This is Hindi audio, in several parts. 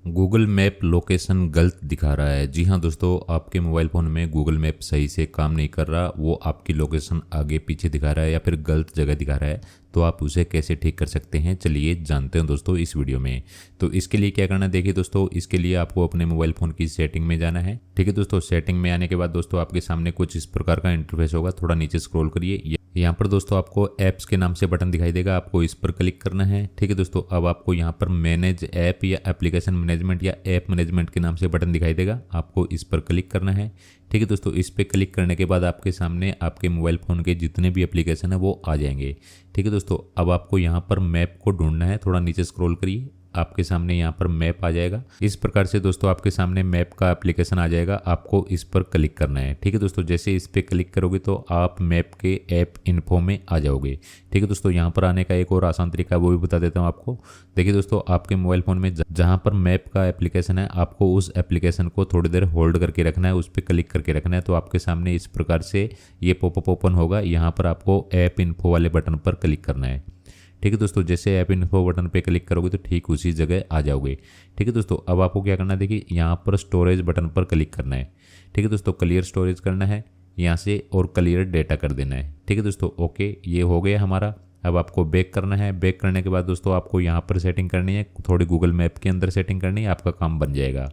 गूगल मैप लोकेशन गलत दिखा रहा है। जी हाँ दोस्तों, आपके मोबाइल फ़ोन में गूगल मैप सही से काम नहीं कर रहा, वो आपकी लोकेशन आगे पीछे दिखा रहा है या फिर गलत जगह दिखा रहा है। तो आप उसे कैसे ठीक कर सकते हैं, चलिए जानते हैं दोस्तों इस वीडियो में। तो इसके लिए क्या करना है, देखिए दोस्तों, इसके लिए आपको अपने मोबाइल फ़ोन की सेटिंग में जाना है। ठीक है दोस्तों, सेटिंग में आने के बाद दोस्तों आपके सामने कुछ इस प्रकार का इंटरफेस होगा। थोड़ा नीचे स्क्रॉल करिए, यहाँ पर दोस्तों आपको ऐप्स के नाम से बटन दिखाई देगा, आपको इस पर क्लिक करना है। ठीक है दोस्तों, अब आपको यहाँ पर मैनेज ऐप या एप्लीकेशन मैनेजमेंट या ऐप मैनेजमेंट के नाम से बटन दिखाई देगा, आपको इस पर क्लिक करना है। ठीक है दोस्तों, इस पर क्लिक करने के बाद आपके सामने आपके मोबाइल फ़ोन के जितने भी एप्लीकेशन है वो आ जाएंगे। ठीक है दोस्तों, अब आपको यहाँ पर मैप को ढूंढना है। थोड़ा नीचे स्क्रॉल करिए, आपके सामने यहाँ पर मैप आ जाएगा। इस प्रकार से दोस्तों आपके सामने मैप का एप्लीकेशन आ जाएगा, आपको इस पर क्लिक करना है। ठीक है दोस्तों, जैसे इस पर क्लिक करोगे तो आप मैप के ऐप इन्फो में आ जाओगे। ठीक है दोस्तों, यहाँ पर आने का एक और आसान तरीका है, वो भी बता देता हूँ आपको। देखिए दोस्तों, आपके मोबाइल फ़ोन में जहाँ पर मैप का एप्लीकेशन है, आपको उस एप्लीकेशन को थोड़ी देर होल्ड करके रखना है, उस पर क्लिक करके रखना है। तो आपके सामने इस प्रकार से ये पॉपअप ओपन होगा। यहाँ पर आपको ऐप इन्फो वाले बटन पर क्लिक करना है। ठीक है दोस्तों, जैसे ऐप इन्फो बटन पे क्लिक करोगे तो ठीक उसी जगह आ जाओगे। ठीक है दोस्तों, अब आपको क्या करना है, देखिए यहाँ पर स्टोरेज बटन पर क्लिक करना है। ठीक है दोस्तों, क्लियर स्टोरेज करना है यहाँ से और क्लियर डेटा कर देना है। ठीक है दोस्तों, ओके, ये हो गया हमारा। अब आपको बैक करना है। बैक करने के बाद दोस्तों आपको यहाँ पर सेटिंग करनी है, थोड़ी गूगल मैप के अंदर सेटिंग करनी है, आपका काम बन जाएगा।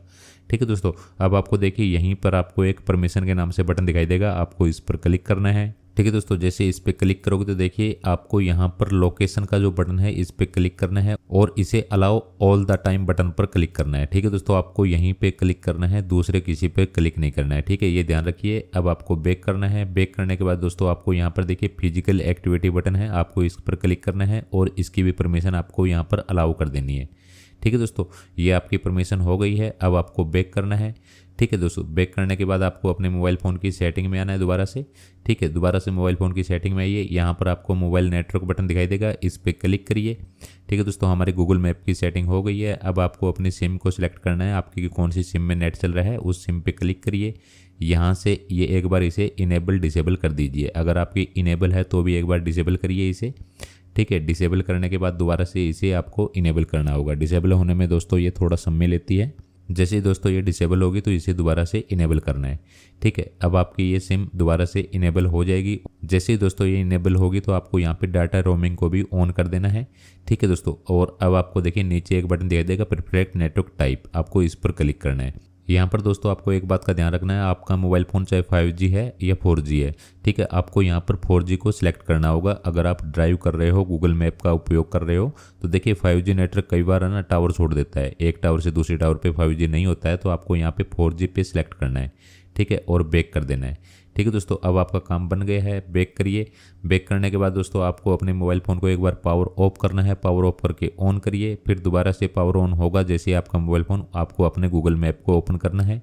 ठीक है दोस्तों, अब आपको देखिए यहीं पर आपको एक परमिशन के नाम से बटन दिखाई देगा, आपको इस पर क्लिक करना है। ठीक है दोस्तों, जैसे इस पे क्लिक करोगे तो देखिए आपको यहाँ पर लोकेशन का जो बटन है इस पे क्लिक करना है और इसे allow all the time button पर क्लिक करना है। ठीक है दोस्तों, आपको यहीं पे क्लिक करना है, दूसरे किसी पे क्लिक नहीं करना है। ठीक है, ये ध्यान रखिए। अब आपको बैक करना है। बैक करने के बाद दोस्तों आपको यहाँ पर देखिए फिजिकल एक्टिविटी बटन है, आपको इस पर क्लिक करना है और इसकी भी परमिशन आपको यहाँ पर अलाउ कर देनी है। ठीक है दोस्तों, ये आपकी परमिशन हो गई है। अब आपको बैक करना है। ठीक है दोस्तों, बैक करने के बाद आपको अपने मोबाइल फ़ोन की सेटिंग में आना है दोबारा से। ठीक है, दोबारा से मोबाइल फ़ोन की सेटिंग में आइए, यहाँ पर आपको मोबाइल नेटवर्क बटन दिखाई देगा, इस पर क्लिक करिए। ठीक है दोस्तों, हमारे गूगल मैप की सेटिंग हो गई है। अब आपको अपनी सिम को सिलेक्ट करना है, आपकी कौन सी सिम में नेट चल रहा है उस सिम पे क्लिक करिए। यहाँ से ये एक बार इसे इनेबल डिसेबल कर दीजिए, अगर आपकी इनेबल है तो भी एक बार डिसेबल करिए इसे। ठीक है, डिसेबल करने के बाद दोबारा से इसे आपको इनेबल करना होगा। डिसेबल होने में दोस्तों ये थोड़ा समय लेती है। जैसे ही दोस्तों ये डिसेबल होगी तो इसे दोबारा से इनेबल करना है। ठीक है, अब आपकी ये सिम दोबारा से इनेबल हो जाएगी। जैसे ही दोस्तों ये इनेबल होगी तो आपको यहाँ पे डाटा रोमिंग को भी ऑन कर देना है। ठीक है दोस्तों, और अब आपको देखिए नीचे एक बटन दिखाई देगा परफेक्ट नेटवर्क टाइप, आपको इस पर क्लिक करना है। यहाँ पर दोस्तों आपको एक बात का ध्यान रखना है, आपका मोबाइल फ़ोन चाहे 5G है या 4G है। ठीक है, आपको यहाँ पर 4G को सिलेक्ट करना होगा। अगर आप ड्राइव कर रहे हो, गूगल मैप का उपयोग कर रहे हो, तो देखिए 5G नेटवर्क कई बार है ना टावर छोड़ देता है, एक टावर से दूसरी टावर पे 5G नहीं होता है, तो आपको यहाँ पे 4G पे सिलेक्ट करना है। ठीक है, और बैक कर देना है। ठीक है दोस्तों, अब आपका काम बन गया है। बैक करिए। बैक करने के बाद दोस्तों आपको अपने मोबाइल फ़ोन को एक बार पावर ऑफ करना है, पावर ऑफ करके ऑन करिए, फिर दोबारा से पावर ऑन होगा जैसे आपका मोबाइल फ़ोन, आपको अपने गूगल मैप को ओपन करना है।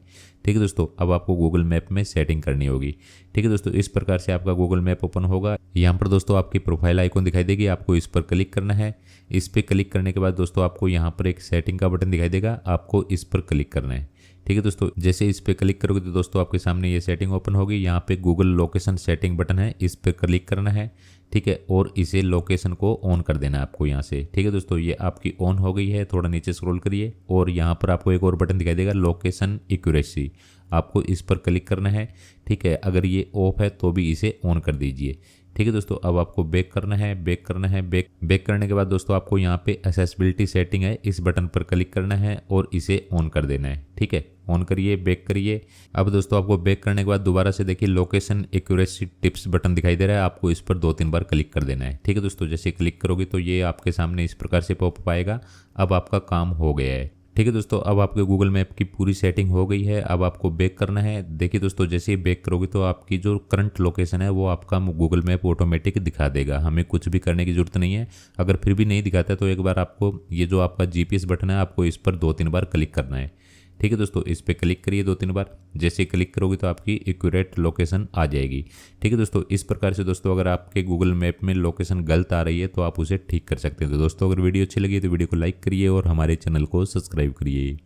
ठीक है दोस्तों, अब आपको गूगल मैप में सेटिंग करनी होगी। ठीक है दोस्तों, इस प्रकार से आपका गूगल मैप ओपन होगा। यहाँ पर दोस्तों आपकी प्रोफाइल आइकॉन दिखाई देगी, आपको इस पर क्लिक करना है। इस पर क्लिक करने के बाद दोस्तों आपको यहाँ पर एक सेटिंग का बटन दिखाई देगा, आपको इस पर क्लिक करना है। ठीक है दोस्तों, जैसे इस पर क्लिक करोगे तो दोस्तों आपके सामने ये सेटिंग ओपन होगी। यहाँ पे गूगल लोकेशन सेटिंग बटन है, इस पर क्लिक करना है। ठीक है, और इसे लोकेशन को ऑन कर देना है आपको यहाँ से। ठीक है दोस्तों, ये आपकी ऑन हो गई है। थोड़ा नीचे स्क्रॉल करिए और यहाँ पर आपको एक और बटन दिखाई देगा लोकेशन एक्यूरेसी, आपको इस पर क्लिक करना है। ठीक है, अगर ये ऑफ है तो भी इसे ऑन कर दीजिए। ठीक है दोस्तों, अब आपको बैक करना है। बैक करना है। बैक करने के बाद दोस्तों आपको यहाँ पे एक्सेसिबिलिटी सेटिंग है, इस बटन पर क्लिक करना है और इसे ऑन कर देना है। ठीक है, ऑन करिए, बैक करिए। अब दोस्तों आपको बैक करने के बाद दोबारा से देखिए लोकेशन एक्यूरेसी टिप्स बटन दिखाई दे रहा है, आपको इस पर 2-3 बार क्लिक कर देना है। ठीक है दोस्तों, जैसे क्लिक करोगे तो ये आपके सामने इस प्रकार से पॉपअप आएगा। अब आपका काम हो गया है। ठीक है दोस्तों, अब आपके गूगल मैप की पूरी सेटिंग हो गई है। अब आपको बैक करना है। देखिए दोस्तों, जैसे ही बैक करोगे तो आपकी जो करंट लोकेशन है वो आपका गूगल मैप ऑटोमेटिक दिखा देगा, हमें कुछ भी करने की जरूरत नहीं है। अगर फिर भी नहीं दिखाता है तो एक बार आपको ये जो आपका GPS बटन है, आपको इस पर 2-3 बार क्लिक करना है। ठीक है दोस्तों, इस पर क्लिक करिए 2-3 बार। जैसे क्लिक करोगे तो आपकी एक्यूरेट लोकेशन आ जाएगी। ठीक है दोस्तों, इस प्रकार से दोस्तों अगर आपके गूगल मैप में लोकेशन गलत आ रही है तो आप उसे ठीक कर सकते हैं। तो दोस्तों अगर वीडियो अच्छी लगी तो वीडियो को लाइक करिए और हमारे चैनल को सब्सक्राइब करिए।